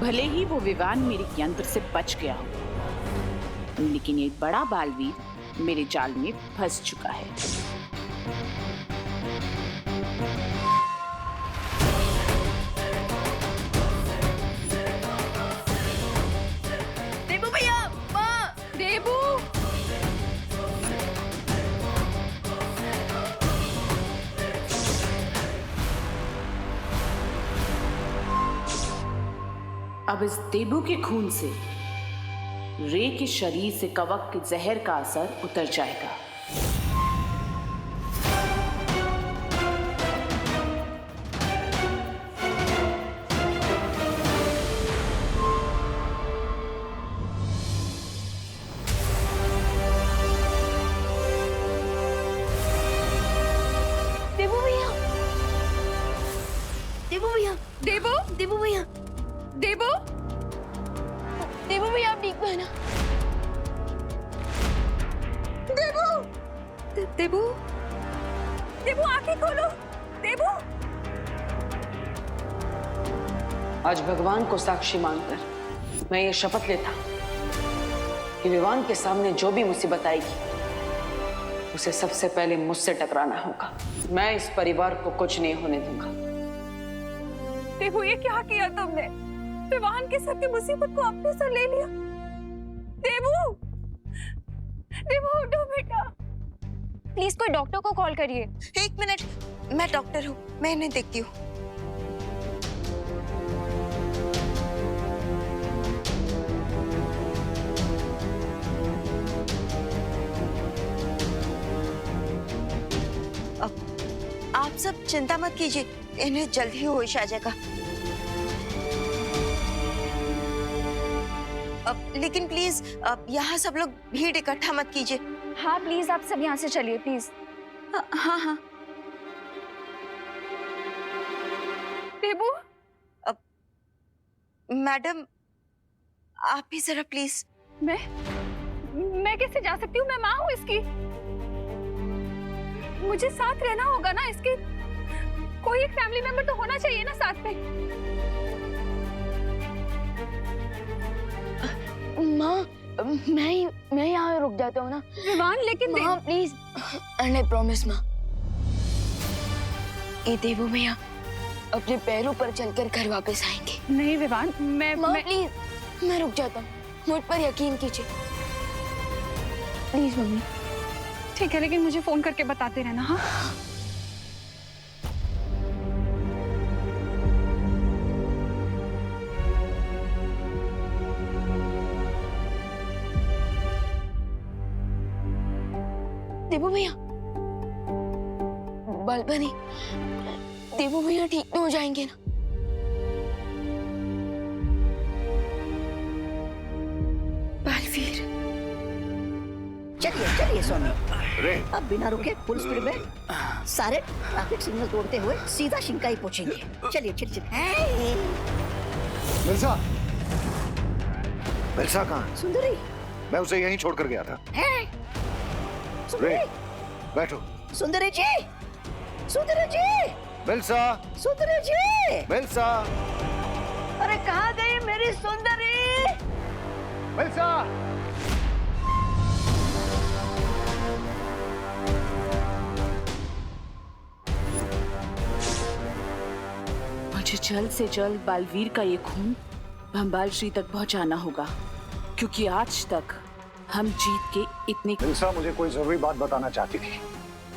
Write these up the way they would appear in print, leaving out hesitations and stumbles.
भले ही वो विवान मेरे यंत्र से बच गया हो, लेकिन एक बड़ा बालवीर मेरे जाल में फंस चुका है। देबू भैया, माँ, देबू! अब इस देबू के खून से रे के शरीर से कवक के जहर का असर उतर जाएगा। देबू भैया, देबू भैया, देबू! देबू भैया, देबू! देबू भैया, आप ठीक है ना? देबू! देबू! देबू, आंखें खोलो! देबू! आज भगवान को साक्षी मानकर मैं ये शपथ लेता कि विवान के सामने जो भी मुसीबत आएगी उसे सबसे पहले मुझसे टकराना होगा। मैं इस परिवार को कुछ नहीं होने दूंगा। देबू, ये क्या किया तुमने? विवान के साथ की मुसीबत को अपने सर ले लिया। देबू! देबू, उठो बेटा। प्लीज कोई डॉक्टर को कॉल करिए। एक मिनट, मैं डॉक्टर हूँ, मैं इन्हें देखती हूँ। आप सब चिंता मत कीजिए, इन्हें जल्द ही होश आ जाएगा। लेकिन प्लीज यहाँ सब लोग भीड़ इकट्ठा मत कीजिए। हाँ प्लीज, आप सब यहाँ से चलिए प्लीज। हाँ हाँ। देबू! मैडम, आप ही जरा प्लीज। मैं कैसे जा सकती हूँ? मैं माँ हूँ इसकी। मुझे साथ रहना होगा ना इसके। कोई एक फैमिली मेंबर तो होना चाहिए ना साथ में। माँ, मैं यहाँ रुक जाता हूँ ना। विवान, लेकिन माँ प्लीज, एंड आई प्रॉमिस माँ, ये देबू भैया अपने पैरों पर चलकर घर वापस आएंगे। नहीं विवान, माँ प्लीज, मैं रुक जाता हूँ, मुझ पर यकीन कीजिए प्लीज मम्मी। ठीक है, लेकिन मुझे फोन करके बताते रहना। हाँ, देबू भैया, बालबनी, देबू भैया ठीक तो हो जाएंगे ना? बालवीर, चलिए चलिए स्वामी, अब बिना रुके फुल स्पीड में सारे ट्रैफिक सिग्नल तोड़ते हुए सीधा शिंकाई पहुंचेंगे। चलिए चलिए चलिए। मिर्जा, मिर्जा कहाँ? सुंदरी, मैं उसे यहीं छोड़कर गया था। सुंदरी, बैठो। सुंदरी जी, सुंदरी जी, मिल्सा, सुंदरी जी, मिल्सा, अरे कहाँ गई मेरी सुंदरी? मिल्सा। मुझे जल्द से जल्द बालवीर का ये खून भंबाल श्री तक पहुंचाना होगा, क्योंकि आज तक हम जीत के इतने। मिल्सा मुझे कोई जरूरी बात बताना चाहती थी,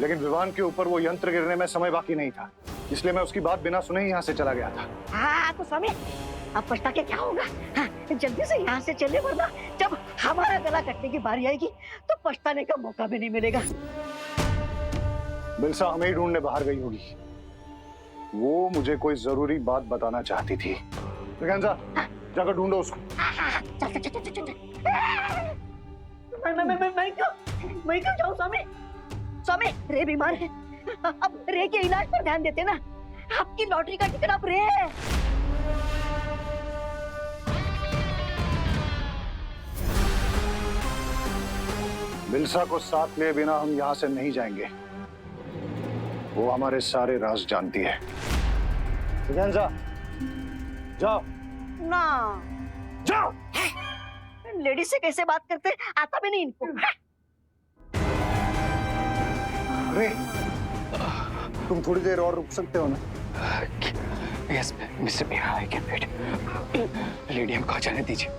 लेकिन विवान के ऊपर वो यंत्र गिरने में समय बाकी नहीं था, इसलिए मैं उसकी बात बिना सुने ही यहाँ से चला गया था। हाँ तो स्वामी, अब पछता के क्या होगा? हाँ, जल्दी से यहाँ से चले, वरना जब हमारा गला कटने की बारी आएगी तो पछताने का मौका भी नहीं मिलेगा। मिल्सा हमें ही ढूंढने बाहर गई होगी। वो मुझे कोई जरूरी बात बताना चाहती थी। जाकर ढूंढो उसको। मैं क्यों जाऊँ स्वामी? स्वामी, रे बीमार है, अब रे के इलाज पर ध्यान देते ना। आपकी लॉटरी का टिकट अब रे है। मिल्सा को साथ लिए बिना हम यहाँ से नहीं जाएंगे। वो हमारे सारे राज जानती है। जाओ, ना। जाओ। लेडीज से कैसे बात करते, आता भी नहीं इनको। अरे तुम थोड़ी देर और रुक सकते हो ना? Yes mister Miya, I can wait. Lady हमको जाने दीजिए।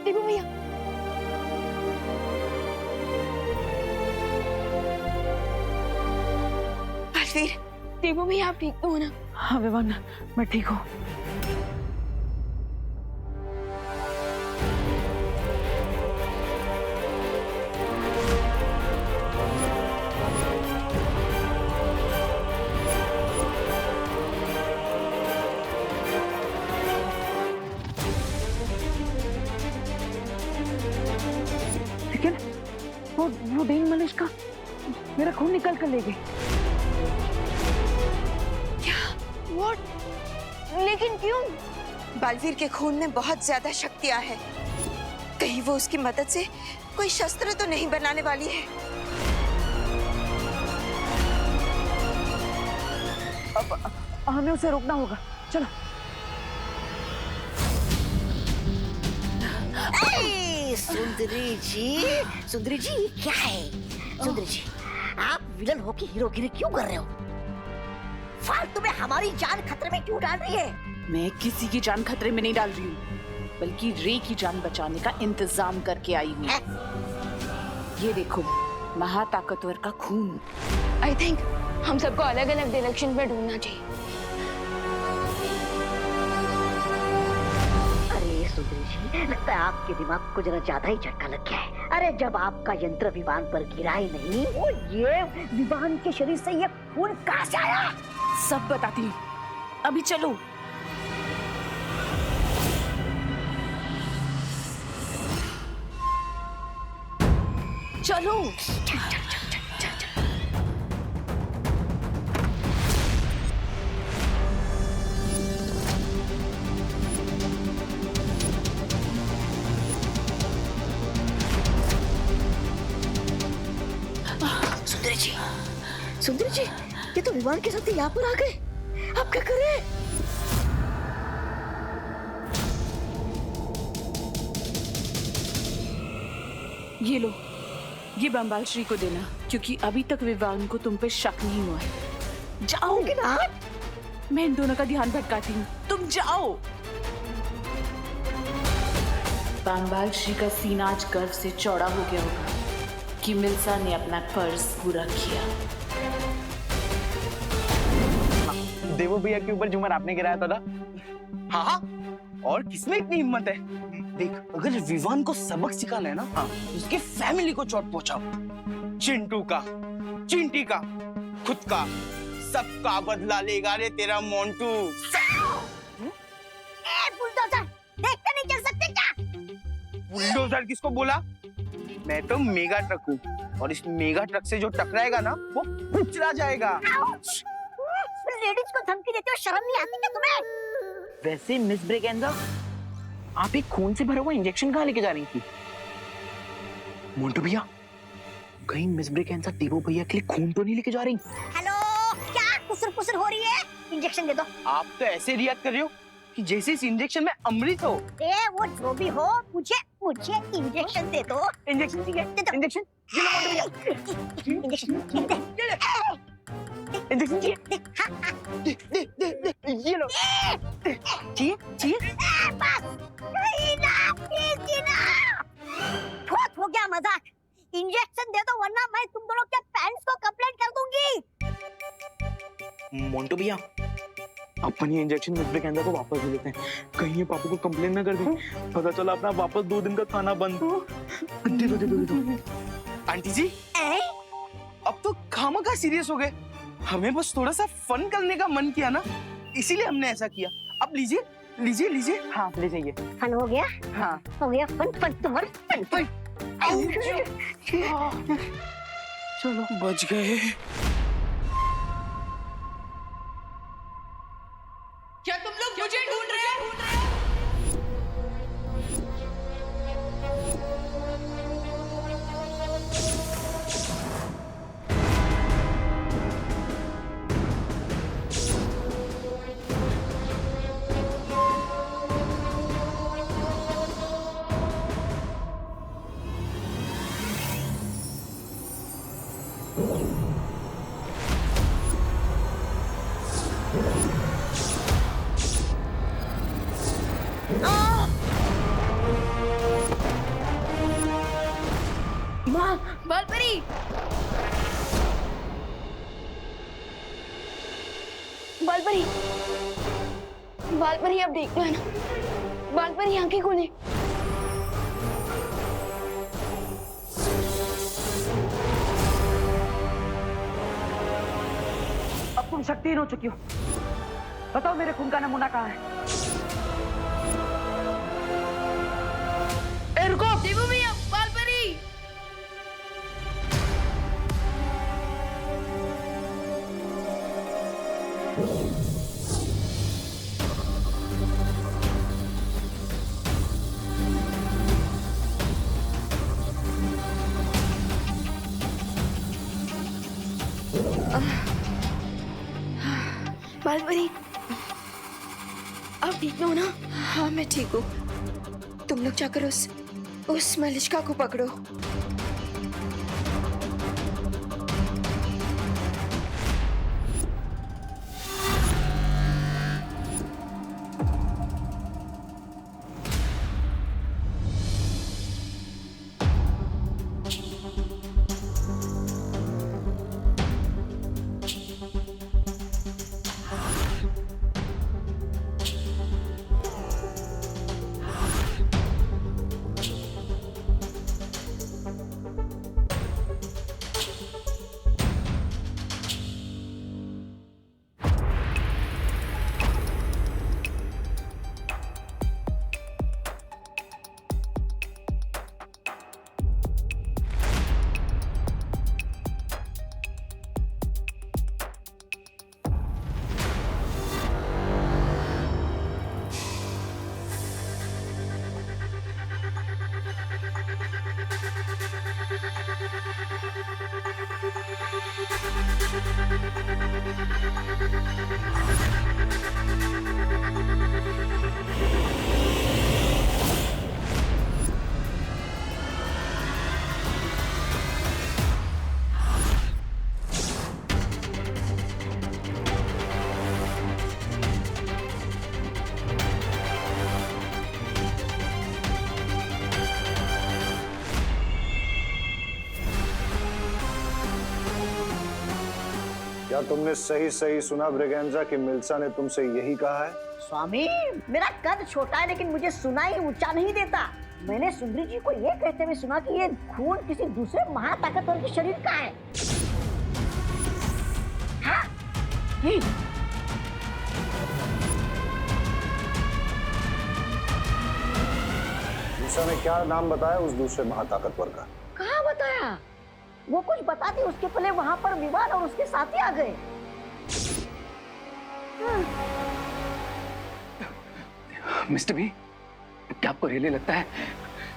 देवू भैया, बलवीर, देवू भैया आप ठीक तो हो ना? हाँ विवान, मैं ठीक हूँ। लेकिन वो डेन मलिश का मेरा खून निकल कर ले गई। What? लेकिन क्यों? बलवीर के खून में बहुत ज्यादा शक्तियां हैं। कहीं वो उसकी मदद से कोई शस्त्र तो नहीं बनाने वाली है? अब हमें उसे रोकना होगा, चलो। सुंदरी जी क्या है? सुंदरी जी, आप विलन होके हीरोगिरी क्यों कर रहे हो? फालतू में हमारी जान खतरे में क्यों डाल रही है? मैं किसी की जान खतरे में नहीं डाल रही हूँ, बल्कि रे की जान बचाने का इंतजाम करके आई हूँ। ये देखो, महाताकतवर का खून। आई थिंक हम सबको अलग अलग डायरेक्शन में ढूंढना चाहिए। अरे सुंदरी जी, लगता है आपके दिमाग को जरा ज्यादा ही झटका लग गया है। अरे जब आपका यंत्र विमान पर गिरा ही नहीं, वो ये विमान के शरीर से ये खून कहाँ से आया? सब बताती हूँ, अभी चलो। चलो। सुंदरी जी, ये तो विमान के साथ यहाँ पर आ गए। अब क्या करें? ये लो, ये बम्बाल श्री को देना, क्योंकि अभी तक विवान को तुम पे शक नहीं हुआ है। जाओ। लेकिन आप? मैं इन दोनों का ध्यान भटकाती हूँ, तुम जाओ। बम्बाल श्री का सीना आज गर्व से चौड़ा हो गया होगा कि मिल्सा ने अपना फर्ज पूरा किया। देवो भैया के ऊपर झूमर आपने गिराया था ना? हाँ, और किसमें इतनी हिम्मत है? देख, अगर विवान को सबक सिखाना है ना, हाँ, उसके फैमिली को चोट पहुंचाओ। चिंटू का, चिंटी का, खुद का, सबका बदला लेगा रे तेरा मोंटू। बुलडोजर, देखते नहीं चल सकते क्या? बुलडोजर किसको बोला? मैं तो मेगा ट्रक हूँ, और इस मेगा ट्रक से जो टकराएगा ना, वो कुचला जाएगा। लेडीज को धमकी देते हो, शर्म नहीं आती क्या तुम्हें? वैसे मिस ब्रेकेंजा, आप एक खून से भरा हुआ इंजेक्शन कहाँ लेके जा रही थी? मोंटू भैया, कहीं मिस ब्रेकेंजा देवो भैया के लिए खून तो नहीं लेके जा रही? हेलो, क्या कुसर हो रही है? इंजेक्शन दे दो। आप तो ऐसे रिएक्ट कर रहे हो कि जैसे इस इंजेक्शन में अमृत हो। वो जो भी हो, मुझे इंजेक्शन दे दो। इंजेक्शन ठीक है? इंजेक्शन ये लो मोंटू भैया। इंजेक्शन इंजेक्शन चाहिए? दे, ये लो। चाहिए? बस, बहुत हो गया मजाक। इंजेक्शन दे दो, वरना मैं तुम दोनों के पेरेंट्स को कंप्लेंट कर दूंगी। मोंटू भैया, अपन ये इंजेक्शन मिस ब्रेकेंजा को वापस दे देते हैं, कहीं ये पापा को कंप्लेंट ना कर दे। पता चला अपना वापस 2 दिन का खाना बंद। दे दो। आंटी जी, अब तो खामखा सीरियस हो गए। हमें बस थोड़ा सा फन करने का मन किया ना, इसीलिए हमने ऐसा किया। अब लीजिए, लीजिए लीजिए, हाँ ले जाइए। फन हो गया? हाँ हो गया फन, फन तुम्हारा फन। चलो बच गए। क्या तुम लोग मुझे ढूंढ रहे हो? माँ, बालपरी। बालपरी, बालपरी अब देख लो है ना। बालपरी आंखें खोले। अब तुम शक्तिहीन हो चुकी हो। बताओ मेरे खून का नमूना कहाँ है? ए रुको! देवू भैया, बालपरी। बालपरी, आप ठीक हो ना? हाँ मैं ठीक हूँ। तुम लोग जाकर उस मलिष्का को पकड़ो। क्या तुमने सही सही सुना ब्रिगेंजा कि मिल्सा ने तुमसे यही कहा है? स्वामी, मेरा कद छोटा है लेकिन मुझे सुनाई ऊंचा नहीं देता। मैंने सुंदरी जी को ये कहते हुए सुना कि ये खून किसी दूसरे महाताकतवर के शरीर का है। हाँ? मिल्सा ने क्या नाम बताया उस दूसरे महाताकतवर का? कहाँ बताया? वो कुछ बताती उसके पहले वहां पर विवान और उसके साथी आ गए। मिस्टर बी, क्या आपको रियली लगता है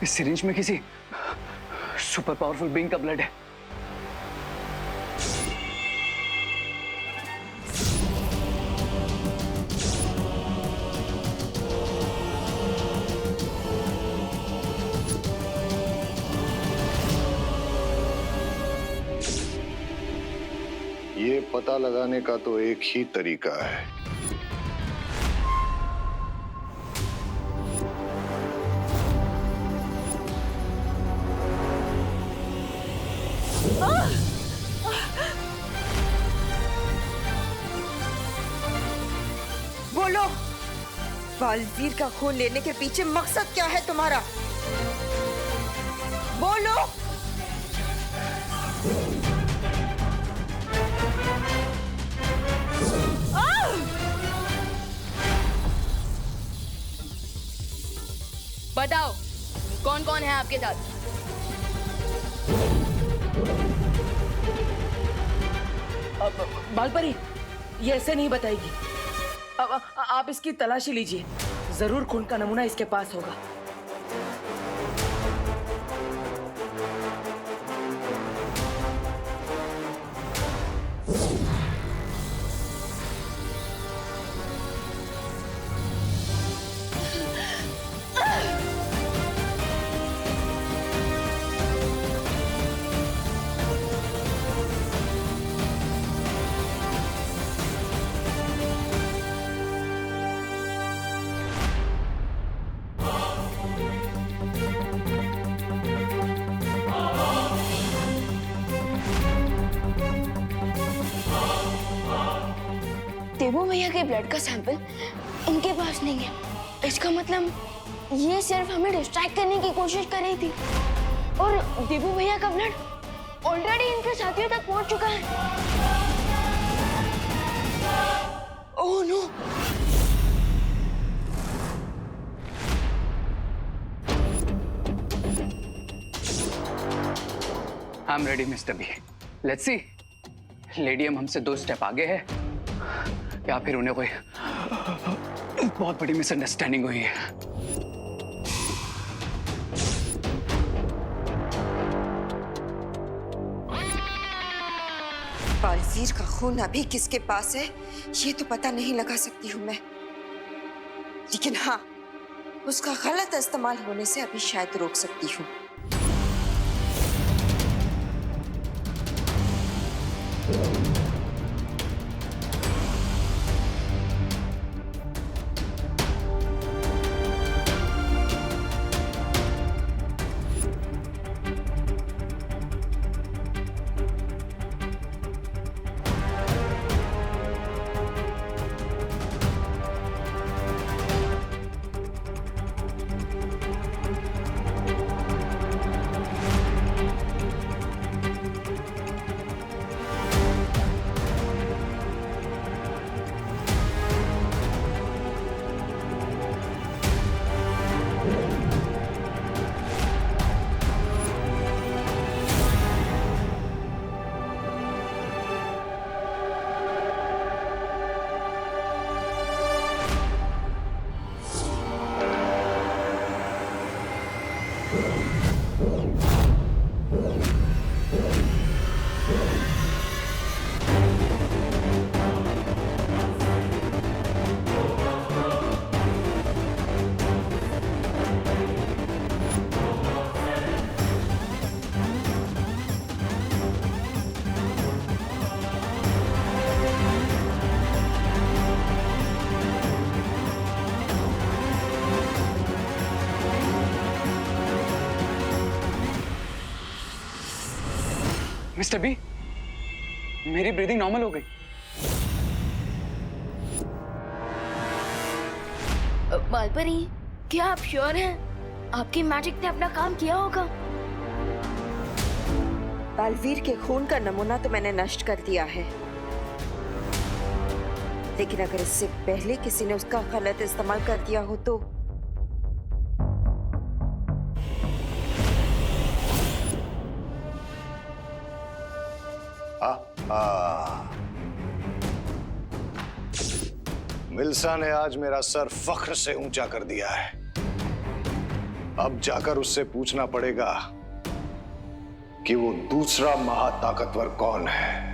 इस सिरिंज में किसी सुपर पावरफुल बीइंग का ब्लड है? ये पता लगाने का तो एक ही तरीका है। बोलो, बालवीर का खून लेने के पीछे मकसद क्या है तुम्हारा? बोलो। बताओ कौन कौन है आपके साथ? बालपरी ये ऐसे नहीं बताएगी। अब आप इसकी तलाशी लीजिए, जरूर खून का नमूना इसके पास होगा। देवू भैया के ब्लड का सैंपल इनके पास नहीं है। इसका मतलब ये सिर्फ हमें डिस्ट्रैक्ट करने की कोशिश कर रही थी और देवू भैया का ब्लड ऑलरेडी इनके साथियों तक पहुंच चुका है। Oh no! I am ready mister B. Let's see लेडियम हमसे 2 स्टेप आगे है या फिर उन्हें कोई बहुत बड़ी मिसअंडरस्टैंडिंग हुई है। बालवीर का खून अभी किसके पास है ये तो पता नहीं लगा सकती हूँ मैं, लेकिन हाँ उसका गलत इस्तेमाल होने से अभी शायद रोक सकती हूँ। मिस्टर बी, मेरी ब्रीदिंग नॉर्मल हो गई। बालपरी, क्या आप श्योर हैं? आपकी मैजिक ने अपना काम किया होगा। बालवीर के खून का नमूना तो मैंने नष्ट कर दिया है, लेकिन अगर इससे पहले किसी ने उसका गलत इस्तेमाल कर दिया हो तो मिल्सा ने आज मेरा सर फख्र से ऊंचा कर दिया है। अब जाकर उससे पूछना पड़ेगा कि वो दूसरा महाताकतवर कौन है।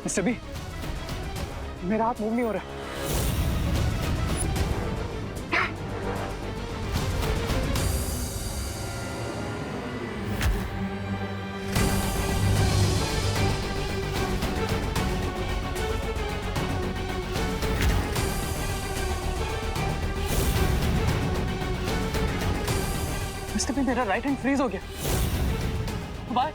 मिस्टर बी, मेरा हाथ मूव नहीं हो रहा। मिस्टर बी, मेरा राइट हैंड फ्रीज हो गया। Why?